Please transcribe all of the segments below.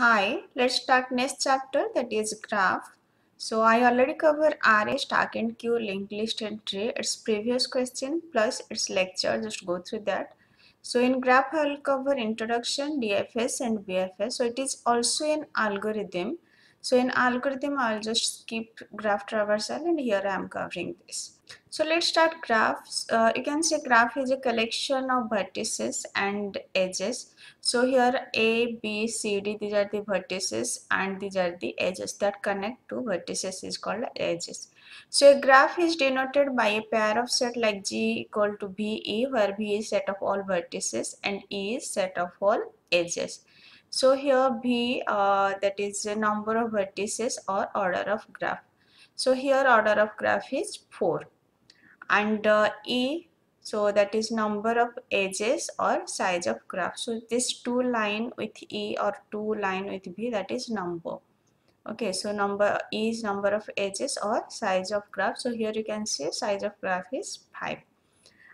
Hi, let's start next chapter, that is graph. So I already covered array, stack and queue, linked list and tree. Its previous question plus its lecture, just go through that. So in graph I will cover introduction, DFS and BFS. So it is also an algorithm. So in algorithm I will just skip graph traversal and here I am covering this. So let's start graphs. You can say graph is a collection of vertices and edges. So here A, B, C, D, these are the vertices and these are the edges that connect to vertices is called edges. So a graph is denoted by a pair of set like G equal to BE, where B is set of all vertices and E is set of all edges. So here B, that is the number of vertices or order of graph. So here order of graph is 4 and E, so that is number of edges or size of graph. So this 2 line with E or 2 line with B, that is number. Okay, so number E is number of edges or size of graph. So here you can see size of graph is 5.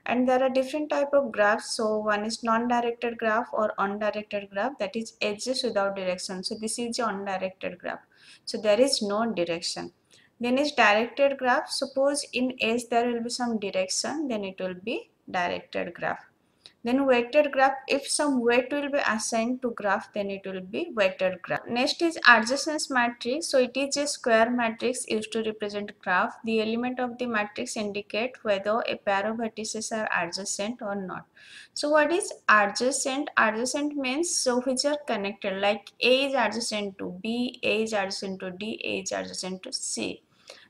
And there are different type of graphs. So one is non-directed graph or undirected graph, that is edges without direction. So this is the undirected graph. So there is no direction. Then is directed graph. Suppose in edge there will be some direction, then it will be directed graph. Then weighted graph, if some weight will be assigned to graph, then it will be weighted graph. Next is adjacency matrix. So it is a square matrix used to represent graph. The element of the matrix indicate whether a pair of vertices are adjacent or not. So what is adjacent? Adjacent means so which are connected, like A is adjacent to B, A is adjacent to D, A is adjacent to C.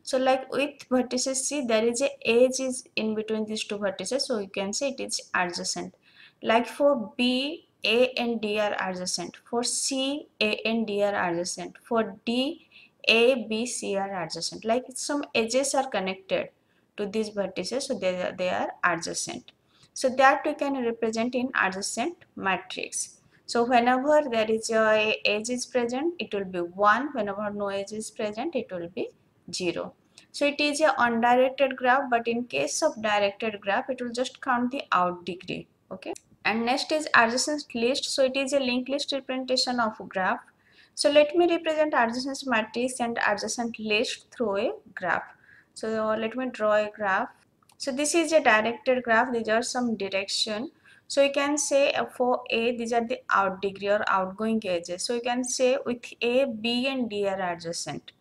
So like with vertices C, there is a edge is in between these two vertices, so you can say it is adjacent. Like for B, A and D are adjacent. For C, A and D are adjacent. For D, A, B, C are adjacent. Like some edges are connected to these vertices, so they are adjacent. So that we can represent in adjacent matrix. So whenever there is a edge is present, it will be 1. Whenever no edge is present, it will be 0. So it is a undirected graph, but in case of directed graph, it will just count the out degree. Okay. And next is adjacent list. So it is a linked list representation of a graph. So let me represent adjacent matrix and adjacent list through a graph. So let me draw a graph. So this is a directed graph. These are some direction. So you can say for A, these are the out degree or outgoing edges. So you can say with A, B and D are adjacent,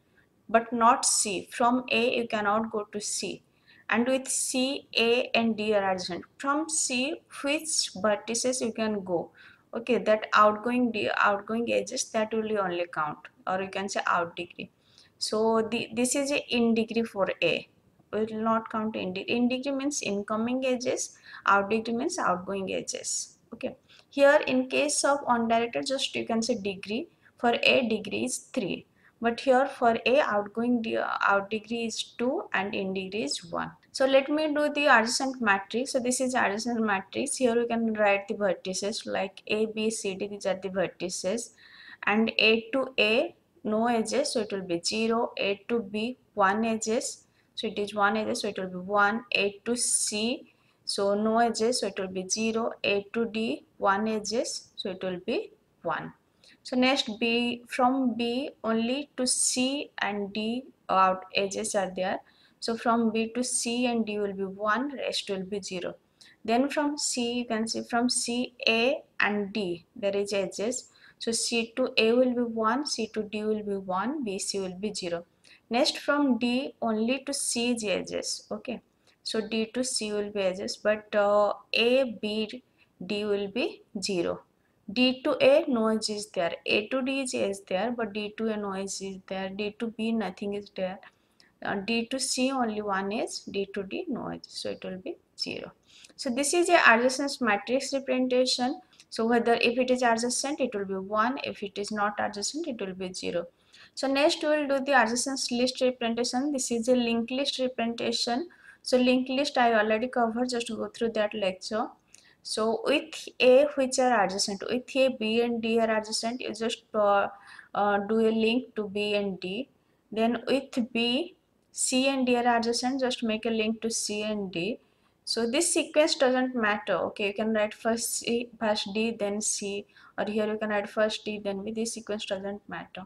but not C. From A, you cannot go to C. And with C, A and D are adjacent. From C, which vertices you can go? Okay, that outgoing edges, that will you only count, or you can say out degree. So this is a in degree for A. We will not count in degree. In degree means incoming edges. Out degree means outgoing edges. Okay. Here in case of undirected, just you can say degree. For A, degree is 3. But here for A, out degree is 2 and in degree is 1. So let me do the adjacent matrix. So this is adjacent matrix. Here you can write the vertices like A, B, C, D. These are the vertices. And A to A, no edges, so it will be 0. A to B, 1 edges, so it is 1 edges, so it will be 1. A to C, so no edges, so it will be 0. A to D, 1 edges, so it will be 1. So next B, from B only to C and D out edges are there. So from B to C and D will be 1, rest will be 0. Then from C, you can see from C, A and D there is edges. So C to A will be 1, C to D will be 1, B, C will be 0. Next from D only to C is edges. Okay. So D to C will be edges, but A, B, D will be 0. D to A, no edge is there. A to D is there, but D to A, no edge is there. D to B, nothing is there. D to C, only one edge. D to D, no edge. So it will be 0. So this is a adjacent matrix representation. So whether if it is adjacent, it will be 1. If it is not adjacent, it will be 0. So next we will do the adjacent list representation. This is a linked list representation. So linked list I already covered. Just go through that lecture. So with A, which are adjacent, with A, B and D are adjacent, you just do a link to B and D. Then with B, C and D are adjacent, just make a link to C and D. So this sequence doesn't matter. Okay, you can write first C, first D, then C, or here you can write first D, then B. This sequence doesn't matter.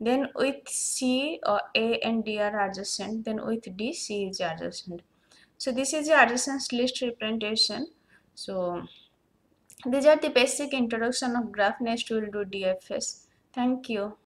Then with C, A and D are adjacent. Then with D, C is adjacent. So this is the adjacent list representation. So these are the basic introduction of graph. Next we will do DFS. Thank you.